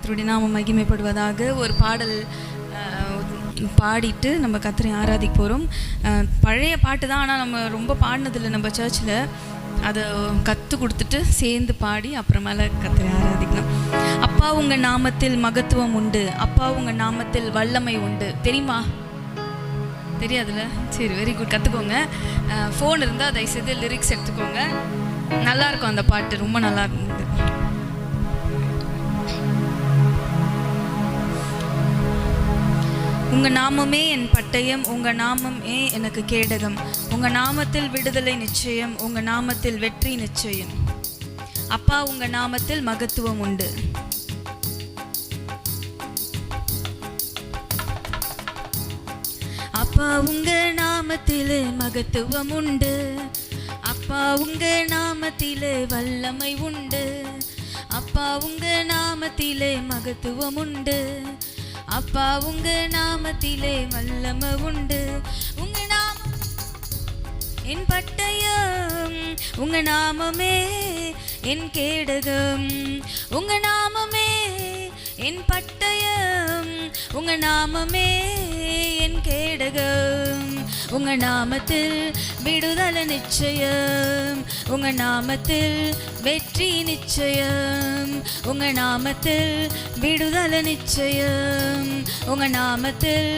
கர்த்தருடைய நாமம் மகிமைப்படுவதாக. ஒரு பாடல் பாடிட்டு நம்ம கர்த்தரை ஆராதிக்க போகிறோம். பழைய பாட்டு தான், ஆனால் நம்ம ரொம்ப பாடினதில்லை நம்ம சர்ச்சில். அதை கற்றுக் கொடுத்துட்டு சேர்ந்து பாடி அப்புறமேல கர்த்தரை ஆராதிக்கலாம். அப்பா உங்கள் நாமத்தில் மகத்துவம் உண்டு, அப்பா உங்கள் நாமத்தில் வல்லமை உண்டு. தெரியுமா? தெரியாதுல்ல? சரி, வெரி குட், கற்றுக்கோங்க. ஃபோன் இருந்தால் தயவுசெய்து லிரிக்ஸ் எடுத்துக்கோங்க. நல்லாயிருக்கும் அந்த பாட்டு, ரொம்ப நல்லா இருந்தது. உங்கள் நாமமே என் பட்டயம், உங்கள் நாமமே எனக்கு கேடகம். உங்கள் நாமத்தில் விடுதலை நிச்சயம், உங்கள் நாமத்தில் வெற்றி நிச்சயம். அப்பா உங்கள் நாமத்தில் மகத்துவம் உண்டு. அப்பா உங்க நாமத்திலே மகத்துவம் உண்டு, அப்பா உங்க நாமத்திலே வல்லமை உண்டு. அப்பா உங்க நாமத்திலே மகத்துவம் உண்டு, அப்பா உங்க நாமத்திலே வல்லமை உண்டு. உங்க நாமம் என் பட்டயம், உங்க நாமமே என் கேடகம். உங்க நாமமே என் பட்டயம், உங்க நாமமே என் கேடகம். உங்க நாமத்தில் விடுதலை நிச்சயம், உங்க நாமத்தில் வெற்றி நிச்சயம். உங்க நாமத்தில் விடுதலை நிச்சயம், உங்க நாமத்தில்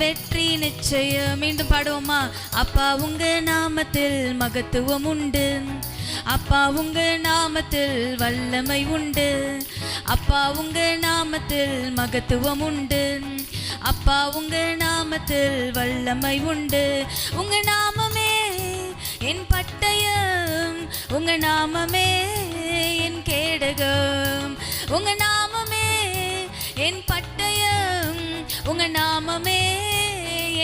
வெற்றி நிச்சயம். மீண்டும் பாடுவோமா? அப்பா உங்க நாமத்தில் மகத்துவம் உண்டு, அப்பா உங்க நாமத்தில் வல்லமை உண்டு. அப்பா உங்க நாமத்தில் மகத்துவம் உண்டு, அப்பா உங்க நாமத்தில் வல்லமை உண்டு. உங்க நாமமே என் பட்டயம், உங்க நாமமே என் கேடகம். உங்க நாமமே என் பட்டயம், உங்க நாமமே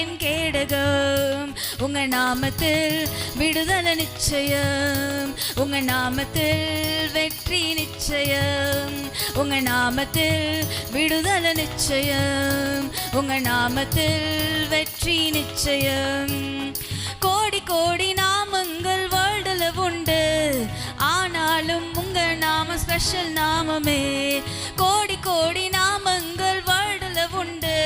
என் கேடகம். உங்க நாமத்தில் விடுதலை நிச்சயம், உங்க நாமத்தில் வெற்றி நிச்சயம். உங்க நாமத்தில் விடுதலை நிச்சயம், உங்க நாமத்தில் வெற்றி நிச்சயம். கோடி கோடி நாமங்கள் வேர்ல்டுல உண்டு, ஆனாலும் உங்க நாம ஸ்பெஷல் நாமமே. கோடி கோடி நாமங்கள் வேர்ல்டுல உண்டு,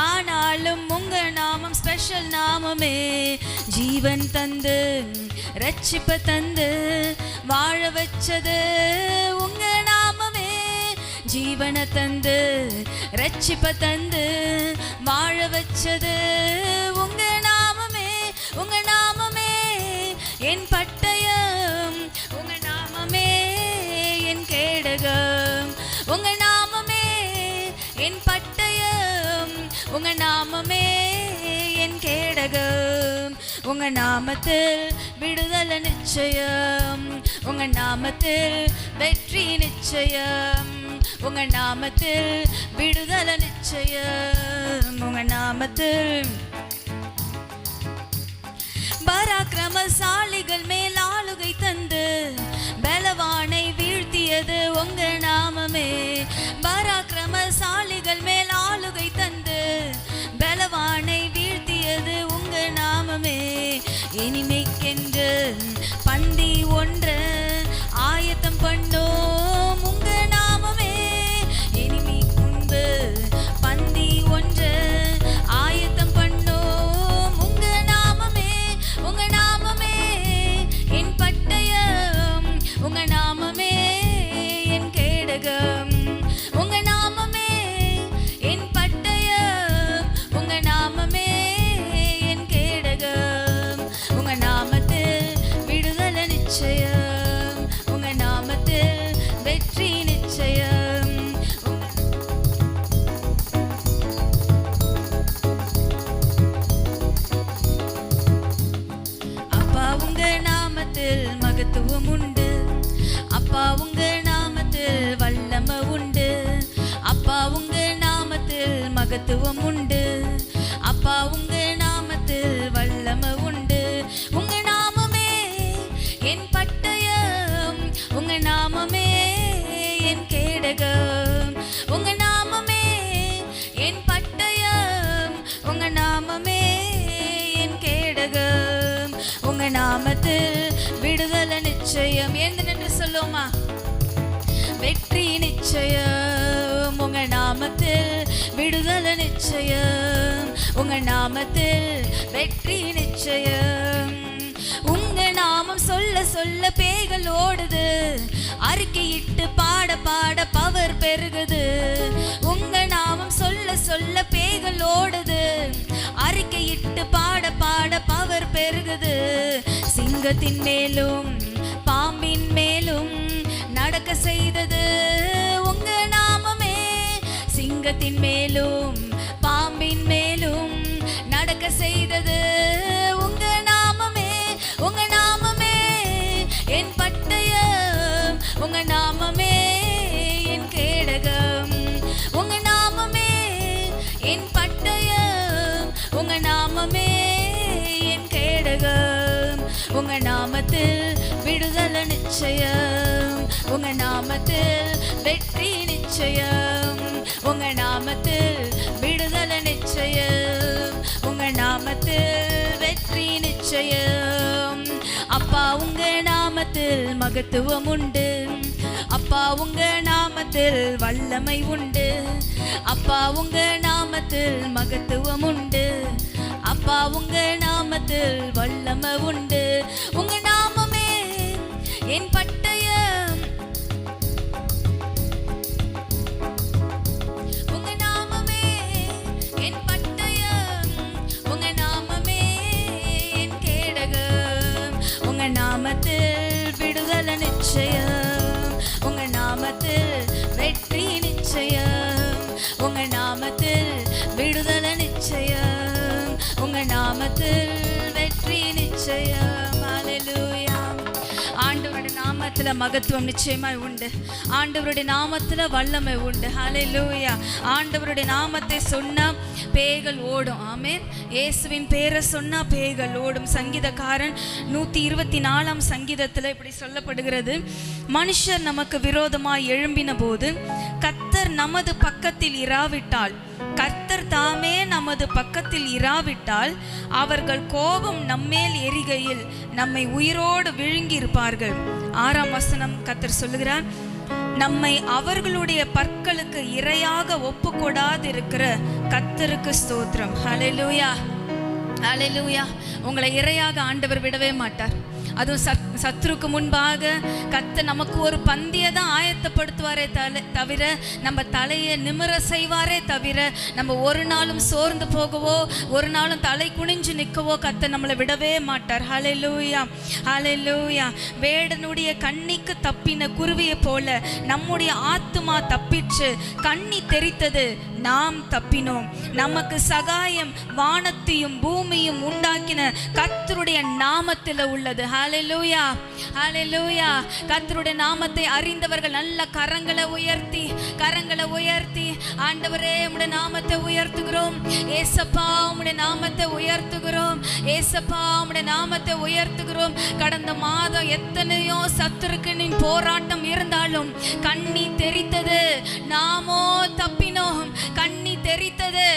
ஆனாலும் உங்க நாமம் ஸ்பெஷல் நாமமே. ஜீவன் தந்து ரட்சிப்ப தந்து வாழ வச்சது உங்க நாமமே. ஜீவனை தந்து ரட்சிப்ப தந்து வாழ வச்சது உங்க நாமமே. உங்க நாமமே என் பட்டயம், உங்க நாமமே என் கேடகம். உங்க நாமமே என் பட்டயம், உங்க நாமமே என் கேடகம். உங்க நாமத்தில் விடுதலை நிச்சயம், உங்க நாமத்தில் வெற்றி நிச்சயம். உங்க நாமத்தில் விடுதலை நிச்சயம், உங்க நாமத்தில் பராக்கிரமசாலிகள் மேல் ஆளுகை தந்து பலவானை வீழ்த்தியது உங்க நாமமே. பராக்கிரமசாலிகள் மேல் ஆளுகை தந்து பலவானை வீழ்த்தியது உங்க நாமமே. இனிமைக்கென்று பந்தி ஒன்று ஆயத்தம் பண்ணோம் உங்க நாமமே. இனிமை முன்பு பந்தி ஒன்று ஆயத்தம் பண்ணோம் உங்க நாமமே. உங்க நாமமே என் பட்டயம், உங்க நாமமே என் கேடகம். உங்க நாமமே என் பட்டயம், உங்க நாமமே என் கேடகம். உங்க நாமத்தில் விடுதலை நிச்சயம், உங்க நாமத்தில் வெற்றி நிச்சயம். அப்பா உங்க நாமத்தில் மகத்துவம் உண்டு, அப்பா உங்க நாமத்தில் வல்லமை உண்டு. அப்பா உங்க நாமத்தில் மகத்துவம் உண்டு, அப்பா உங்க நாமத்தில் வல்லமை உண்டு. உங்க நாமமே என் பட்டயம், உங்க நாமமே என் கேடகம். உங்க நாமமே என் பட்டயம், உங்க நாமமே என் கேடகம். உங்க நாமத்தில் விடுதலை நிச்சயம். எழுந்து நின்று சொல்லுவோமா? வெற்றி நிச்சயம். உங்க நாமத்தில் விடுதலை நிச்சயம். உங்க நாமத்தில் வெற்றி நிச்சயம். உங்க நாமம் சொல்ல சொல்ல பேய்கள் ஓடுது. அறிக்கையிட்டு பாட பாட பவர் பெருகுது. உங்க நாமம் சொல்ல சொல்ல பேய்கள் ஓடுது. அறிக்கையிட்டு பாட பாட பவர் பெருகுது. சிங்கத்தின் மேலும் பாம்பின் மேலும் நடக்க செய்தது உங்க நாமமே. சிங்கத்தின் மேலும் பாம்பின் மேலும் நடக்க செய்தது உங்க நாமமே. உங்க நாமமே என் பட்டயம். உங்க நாமமே என் கேடகம். உங்க நாமமே என் பட்டயம். உங்க நாமமே என் கேடகம். உங்க நாமத்தில் விடுதலை நிச்சயம். உங்க நாமத்தில் வெற்றி நிச்சயம். உங்க நாமத்தில் விடுதலை நிச்சயம். உங்க நாமத்தில் வெற்றி நிச்சயம். அப்பா உங்க நாமத்தில் மகத்துவம் உண்டு. அப்பா உங்க நாமத்தில் வல்லமை உண்டு. அப்பா உங்க நாமத்தில் மகத்துவம் உண்டு. அப்பா உங்க நாமத்தில் வல்லமை உண்டு. உங்க நாமமே என் பட்டயம். உங்க நாமமே என் பட்டயம். உங்க நாமமே என் கேடகம். உங்க நாமத்தில் விடுதலை நிச்சயம். உங்க நாமத்தில் வெற்றி நிச்சயம். உங்க நாமத்தில் விடுதலை நிச்சயம். உங்க நாமத்தில் வெற்றி நிச்சயம். ஹல்லேலூயா. ஆண்டவருடைய நாமத்துல மகத்துவம் நிச்சயமாய் உண்டு. ஆண்டவருடைய நாமத்துல வல்லமை உண்டு. ஹல்லேலூயா. ஆண்டவருடைய நாமத்தை சொன்னா பேய்கள் ஓடும். ஆமென். இயேசுவின் பேரை சொன்னா பேய்கள் ஓடும். சங்கீதக்காரன் 124 சங்கீதத்துல இப்படி சொல்லப்படுகிறது. மனுஷர் நமக்கு விரோதமாய் எழும்பின போது கர்த்தர் நமது பக்கத்தில் இராவிட்டால், கர்த்தர் தாமே நமது பக்கத்தில் இராவிட்டால், அவர்கள் கோபம் நம்மேல் எரிகையில் நம்மை உயிரோடு விழுங்கி இருப்பார்கள். 6ஆம் வசனம் கர்த்தர் சொல்லுகிறார், நம்மை அவர்களுடைய பற்களுக்கு இரையாக ஒப்பு கொடாது இருக்கிற கர்த்தருக்கு ஸ்தோத்திரம். ஹல்லேலூயா. ஹல்லேலூயா. உங்களை இரையாக ஆண்டவர் விடவே மாட்டார். அதுவும் சத்ருக்கு முன்பாக கர்த்தர் நமக்கு ஒரு பந்தியை தான் ஆயத்தப்படுத்துவாரே தவிர, நம்ம தலையை நிமிர செய்வாரே தவிர, நம்ம ஒரு நாளும் சோர்ந்து போகவோ ஒரு நாளும் தலை குனிஞ்சு நிற்கவோ கர்த்தர் நம்மளை விடவே மாட்டார். ஹல்லேலூயா. ஹல்லேலூயா. வேடனுடைய கண்ணிக்கு தப்பின குருவியை போல நம்முடைய ஆத்துமா தப்பிச்சு. கண்ணி தெரித்தது, நாம் தப்பினோம். நமக்கு சகாயம் வானத்தையும் பூமியும் உண்டாக்கின கர்த்தருடைய நாமத்தில் உள்ளது. ஹல்லேலூயா. ஹல்லேலூயா. கர்த்தருடைய நாமத்தை அறிந்தவர்கள் நல்ல கரங்களை உயர்த்தி ஆண்டவரே உம்முடைய நாமத்தை உயர்த்துகிறோம். ஏசப்பா உம்முடைய நாமத்தை உயர்த்துகிறோம். ஏசப்பா உம்முடைய நாமத்தை உயர்த்துகிறோம். கடந்த மாதம் எத்தனையோ சத்துருக்களின் போராட்டம் இருந்தாலும் கண்ணி தெரித்தது, நாமோ தப்பினோம். கண்ணி தெரித்தது,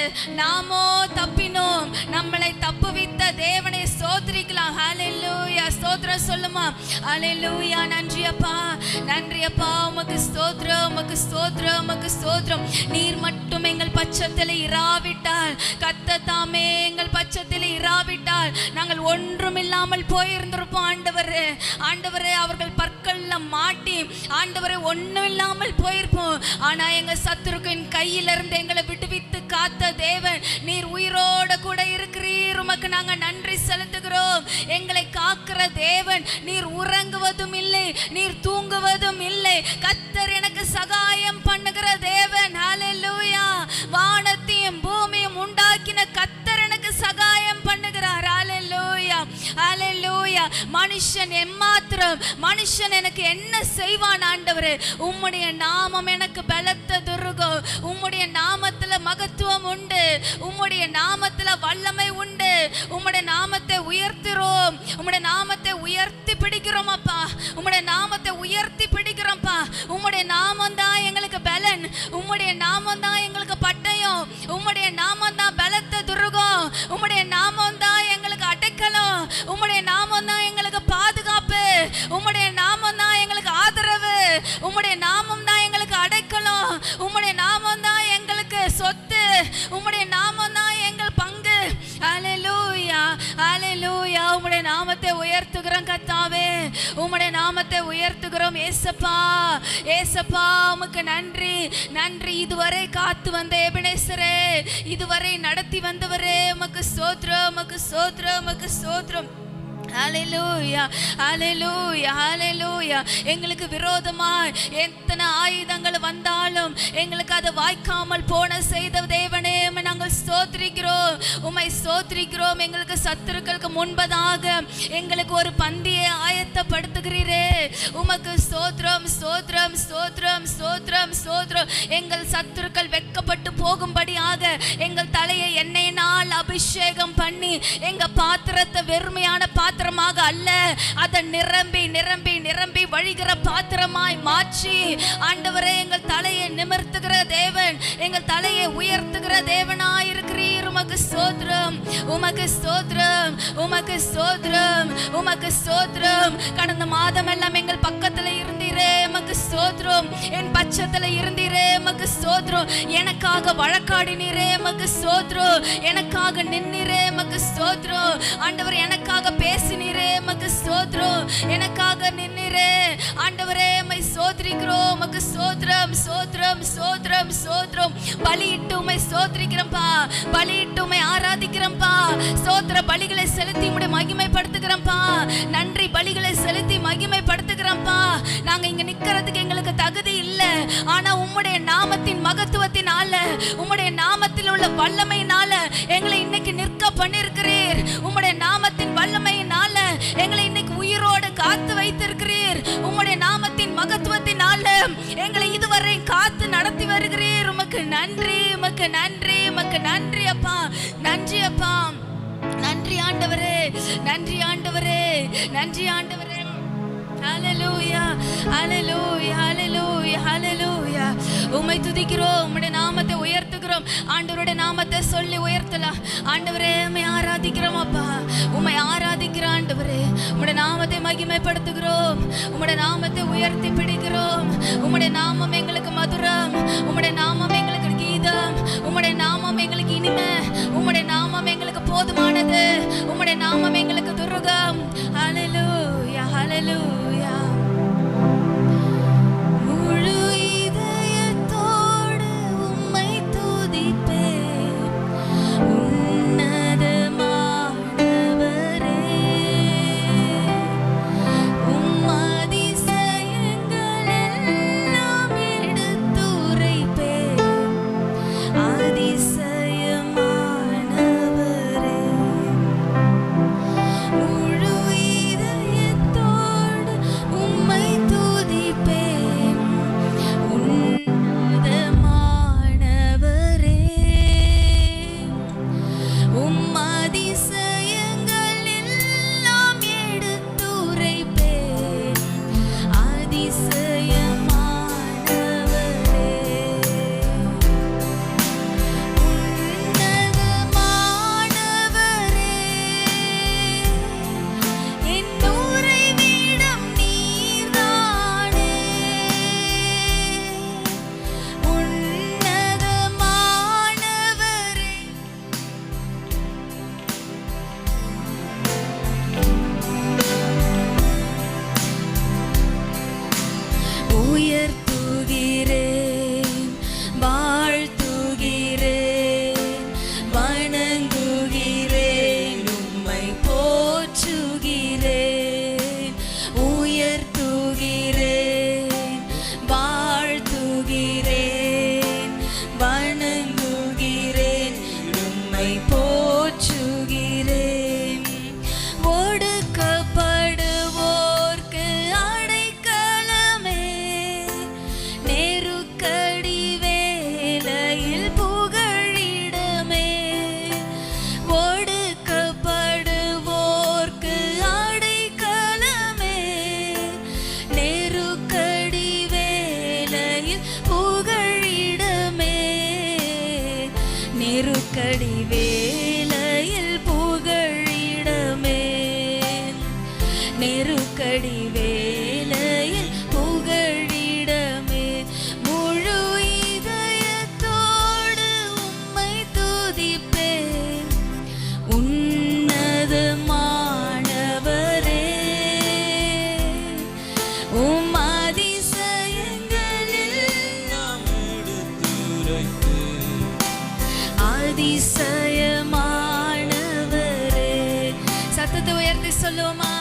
நாமோ தப்பினோம். நம்மளை தப்புவித்த தேவனை ஸ்தோத்திரிக்கலாம். ஹல்லேலூயா. ஸ்தோத்திரம் சொல்லுமா. ஹல்லேலூயா. நன்றி அப்பா, நன்றி அப்பா. உமக்கு ஸ்தோத்திரம், உமக்கு ஸ்தோத்திரம், உமக்கு ஸ்தோத்திரம். நீர் மட்டும் எங்கள் பட்சத்தில் இராவிட்டால், கர்த்தர் தாமே எங்கள் பட்சத்தில் இராவிட்டால் நாங்கள் ஒன்றும் இல்லாமல் போயிருந்திருப்போம். ஆண்டவரே, ஆண்டவரே, அவர்கள் பற்கள்ல மாட்டி ஆண்டவரே ஒன்றும் இல்லாமல் போயிருப்போம். ஆனா எங்க சத்துருக்கின் கையிலிருந்து எங்களை விடுவித்து காத்த தேவன் நீர் உயிரோட கூட இருக்கிறீர். உமக்கு நாங்க நன்றி செலுத்துகிறோம். எங்களை காக்கிற தேவன் நீர் உறங்குவதும் இல்லை, நீர் தூங்குவதும் இல்லை. கர்த்தர் எனக்கு சகாயம் பண்ணுகிற தேவன். ஹல்லேலூயா. வானத்தையும் பூமியும் உண்டாக்கின கர்த்தர் எனக்கு சகாயம் பண்ணுகிறார். ஹல்லேலூயா. ஹல்லேலூயா. மனுஷன் எம்மாத்திரம், மனுஷன் எனக்கு என்ன செய்வான் ஆண்டவரே? உம்முடைய நாமம் எனக்கு பலத்த துருகம். உம்முடைய நாமத்துல மகத்துவம் உண்டு. உம்முடைய நாமத்துல வல்லமை உண்டு. உம்முடைய நாமத்தை உயர்த்துறோம். உம்முடைய நாமத்தை உயர்த்தி பிடிக்கிறோம் அப்பா. உம்முடைய நாமத்தை உயர்த்தி பிடிக்கிறோம்ப்பா. உம்முடைய நாமம் தான் எங்களுக்கு பலன். உம்முடைய நாமம் தான் எங்களுக்கு பட்டயம். உம்முடைய நாமம் தான் பலத்த துருகம். உம்முடைய நாமம் தான் எங்களுக்கு அடைக்கலம். உம்முடைய நாமம் தான் எங்களுக்கு பாதுகாப்பு. உம்முடைய நாமம் தான் எங்களுக்கு ஆதரவு. உம்முடைய நாமம் தான் உயர்த்துகிறோம் கர்த்தாவே, உம்முடைய நாமத்தை உயர்த்துகிறோம் ஏசப்பா. ஏசப்பா உமக்கு நன்றி, நன்றி. இதுவரை காத்து வந்த எபனேசரே, இதுவரை நடத்தி வந்தவரே, உமக்கு ஸ்தோத்திரம், உமக்கு ஸ்தோத்திரம், உமக்கு ஸ்தோத்திரம். ஹல்லேலூயா, ஹல்லேலூயா, ஹல்லேலூயா. எங்களுக்கு விரோதமாய் எத்தனை ஆயுதங்கள் வந்தாலும் எங்களுக்கு அது வாய்க்காமல் போன செய்த தேவனே நாங்கள் ஸ்தோத்திரிக்கிறோம், உம்மை ஸ்தோத்திரிக்கிறோம். எங்களுக்கு சத்துருக்களுக்கு முன்பதாக எங்களுக்கு ஒரு பந்தியை ஆயத்தப்படுத்துகிறீரே, உமக்கு ஸ்தோத்திரம், ஸ்தோத்திரம், ஸ்தோத்திரம், ஸ்தோத்திரம், ஸ்தோத்திரம். எங்கள் சத்துருக்கள் வெட்கப்பட்டு போகும்படியாக எங்கள் தலையை எண்ணெயினால் அபிஷேகம் பண்ணி எங்க பாத்திரத்தை வெறுமையான பாத்திரமாக அல்ல, அதை நிரம்பி நிரம்பி நிரம்பி வழிகிற பாத்திரமாய் மாற்றி ஆண்டவரே எங்கள் தலையை நிமிர்த்துகிற தேவன், எங்கள் தலையை உயர்த்துகிற தேவனாய் இருக்கிறீர். உமக்கு ஸ்தோத்திரம், உமக்கு ஸ்தோத்திரம், உமக்கு ஸ்தோத்திரம், உமக்கு ஸ்தோத்திரம். கடந்த மாதம் எல்லாம் எங்கள் பக்கத்துல இருந்தீரே, உமக்கு ஸ்தோத்திரம். என் பட்சத்துல இருந்தீரே, உமக்கு ஸ்தோத்திரம். எனக்காக வழக்காடினீரே, உமக்கு ஸ்தோத்திரம். எனக்காக நின்னீரே, உமக்கு ஸ்தோத்திரம். ஆண்டவர் எனக்காக பேசினீரே, உமக்கு ஸ்தோத்திரம். எனக்காக நின்னீரே ஆண்டவரே, உம்மை ஸ்தோத்திரிக்கிறோம். உமக்கு ஸ்தோத்திரம், ஸ்தோத்திரம், ஸ்தோத்திரம், ஸ்தோத்திரம். பலியிட்டு உம்மை ஸ்தோத்திரிக்கிறோம்பா, பலியிட்டு உம்மை ஆராதிக்கிறோம்பா. ஸ்தோத்திர பலிகளை செலுத்தி உம்மை மகிமைப்படுத்துகிறோம்பா. நன்றி பலிகளை செலுத்தி மகிமைப்படுத்துகிறோம்பா. நாங்க இங்க நிக்கிறதுக்கு எங்களுக்கு தகுதி இல்லை, ஆனா உம்முடைய நாமத்தின் மகத்துவத்தினால, உம்முடைய நாமத்தில் உள்ள வல்லமையினால எங்களை இன்னைக்கு நிற்க பண்ணிருக்கிறீர். உம்முடைய நாமத்தின் வல்லமையினால எங்களை இன்னைக்கு உயிரோடு காத்து வைத்திருக்கிறீர். உம்முடைய நாமத்தின் மகத்துவத்தினால எங்களை இதுவரை காத்து நடத்தி வருகிறீர். உமக்கு நன்றி, உமக்கு நன்றி, உமக்கு நன்றி அப்பா, நன்றி அப்பா, நன்றி ஆண்டவரே, நன்றி ஆண்டவரே, நன்றி ஆண்டவரே. ஹல்லேலூயா, ஹல்லேலூயா, ஹல்லேலூயா, ஹல்லேலூயா. உம்மை துதிக்கிறோம், உம்முடைய நாமத்தை உயர்த்துகிறோம். ஆண்டவருடைய நாமத்தை சொல்லி உயர்த்தலாம். ஆண்டவரே உம்மை ஆராதிக்கிறோம் அப்பா, உம்மை ஆராதிக்கிற ஆண்டவரே, உம்முடைய நாமத்தை மகிமைப்படுத்துகிறோம், உம்முடைய நாமத்தை உயர்த்தி பிடிக்கிறோம். உம்முடைய நாமம் எங்களுக்கு மதுரம், உம்முடைய நாமம் எங்களுக்கு கீதம், உம்முடைய நாமம் எங்களுக்கு இனிமை, உம்முடைய நாமம் எங்களுக்கு போதுமானது, உம்முடைய நாமம் எங்களுக்கு துருகம். ஹல்லேலூயா, ஹல்லேலூயா. முழு இதயத்தோடு உம்மை துதிப்பேன், உன்னதமானவரே. உம் அதிசயங்கள் எல்லாம் எடுத்துரைப்பேன், அதிசயமானவரே. முழு இதயத்தோடு உம்மை துதிப்பேன், உன்னதமானவரே. உம் அதிசயங்கள் எல்லாம் எடுத்துரைப்பேன், அதிசயமானவரே. உன்னதமானவரே, என் உறைவிடம் நீர்தானே. உன்னதமானவரே, உயர்த்துகிறேன், வாழ்த்துகிறேன், வணங்குகிறேன், உம்மை போற்றுகிறேன். உயர்த்துகிறேன், வாழ்த்துகிறேன், வணங்குகிறேன், உம்மை போற்றுகிறேன். ஒடுக்கப்படுவோர்க்கு அடைக்கலமே, நெருக்கடி வேளையில் புகழிடமே. ஒடுக்கப்படுவோர்க்கு அடைக்கலமே, நெருக்கடி வேளையில் புகழிடமே. நெருக்கடி வேளையில் புகழிடமே, நெருக்கடி வேளையில் புகழிடமே. முழு இதயத்தோடு உம்மை துதிப்பேன், உன்னதமானவரே. சொல்லுவோமா?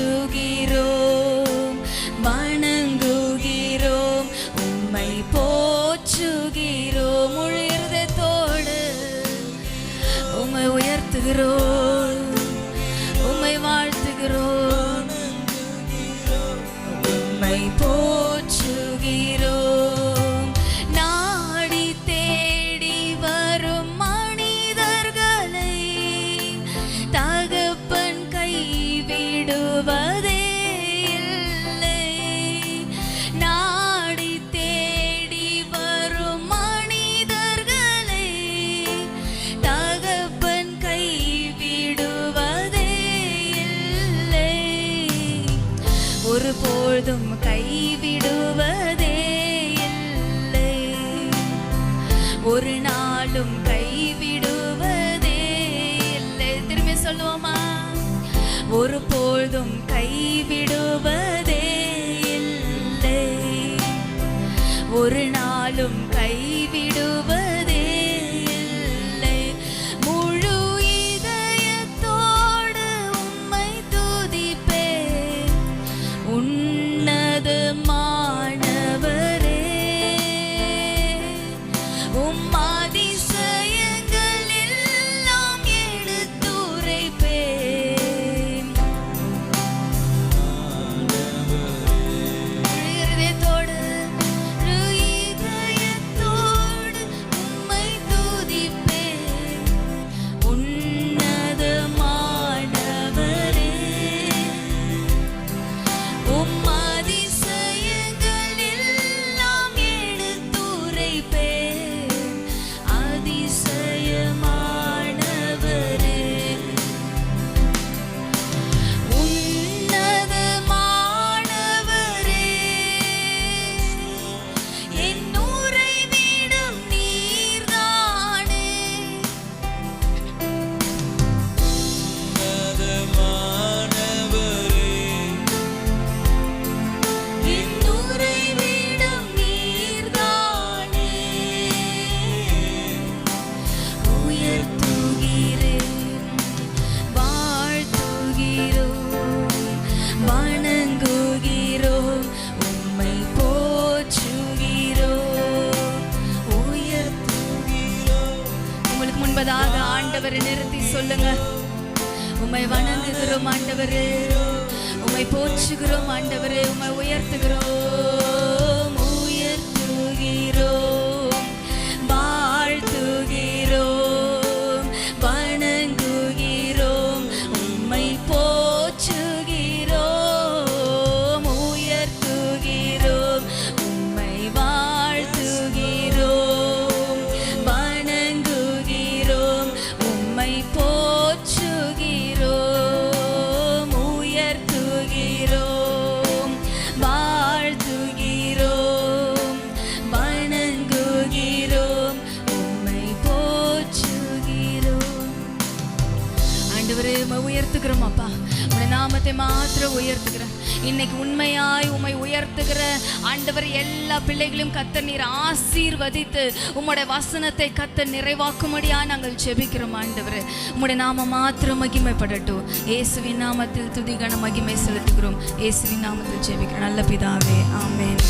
வாழ்த்துகிறோம், வணங்குகிறோம், உம்மை போற்றுகிறோம், முழு இருதயத்தோடு உம்மை உயர்த்துகிறோம், உம்மை வாழ்த்துகிறோம், உம்மை போற்றுகிறோம். நாடி தேடி வரும் மனிதர்களை தகப்பன் கைவிடுவதே இல்லை. நாடி தேடி வரும் மனிதர்களை தகப்பன் கைவிடுவதே இல்லை. ஒருபொழுதும் கைவிடுவதே இல்லை, ஒரு நாளும் கைவிடுவதே இல்லை. திரும்பி சொல்லுவோமா? ஒருபொழுதும் கைவிடுவதே இல்லை, ஒரு நாளும் கைவிடுவதே இல்லை. முழு இதயத்தோடு உம்மை துதிப்பேன், உன்னதமானவரே, உம் அதிசயங்கள் எல்லாம் எடுத்துரைப்பேன். இதயத்தோடு உம்மை துதிப்பேன், உன்னதமானவரே, உம் அதிசயங்கள் எல்லாம் எடுத்துரைப்பேன். அதிசயமானவரே, உன்னதமானவரே, என் உறைவிடம் நீர்தானே. என் உறைவிடம் நீர்தானே. உயர்த்துகிறேன், வாழ்த்துகிறோம், வணங்குகிறோம், உம்மை போற்றுகிறோம், உயர்த்துகிறோம். உங்களுக்கு முன்பதாக ஆண்டவரை நிறுத்தி சொல்லுங்க. உம்மை வணங்குகிறோம் ஆண்டவரே, உம்மை போற்றுகிறோம் ஆண்டவரே, உம்மை உயர்த்துகிறோம், உயர்த்துகிறோம், வாழ்த்துகிறோம், வணங்குகிறோம், உம்மை போற்றுகிறோம், உயர்த்துகிறோம், உம்மை வாழ்த்துகிறோம், வணங்குகிறோம், உம்மை போற்றுகிறோம், உயர்த்துகிறோம், வாழ்த்துகிறோம், வணங்குகிறோம், உம்மை போற்றுகிறோம். ஆண்டவரே, உம்மை உயர்த்துகிறோம் அப்பா. உம்முடைய நாமத்தை மாத்திரம் உயர்த்துகிறேன். இன்னைக்கு உண்மையாய் உம்மை உயர்த்துகிற ஆண்டவர் எல்லா பிள்ளைகளையும் கர்த்தர் நீர் ஆசீர்வதித்து உம்முடைய வசனத்தை கர்த்தர் நிறைவாக்கும்படியா நாங்கள் ஜெபிக்கிறோம் ஆண்டவரே. உம்முடைய நாமம் மாத்திரம் மகிமைப்படட்டும். இயேசுவின் நாமத்தில் துதிகன மகிமை செலுத்துகிறோம். இயேசுவின் நாமத்தில் ஜெபிக்கிறோம் நல்ல பிதாவே, ஆமென்.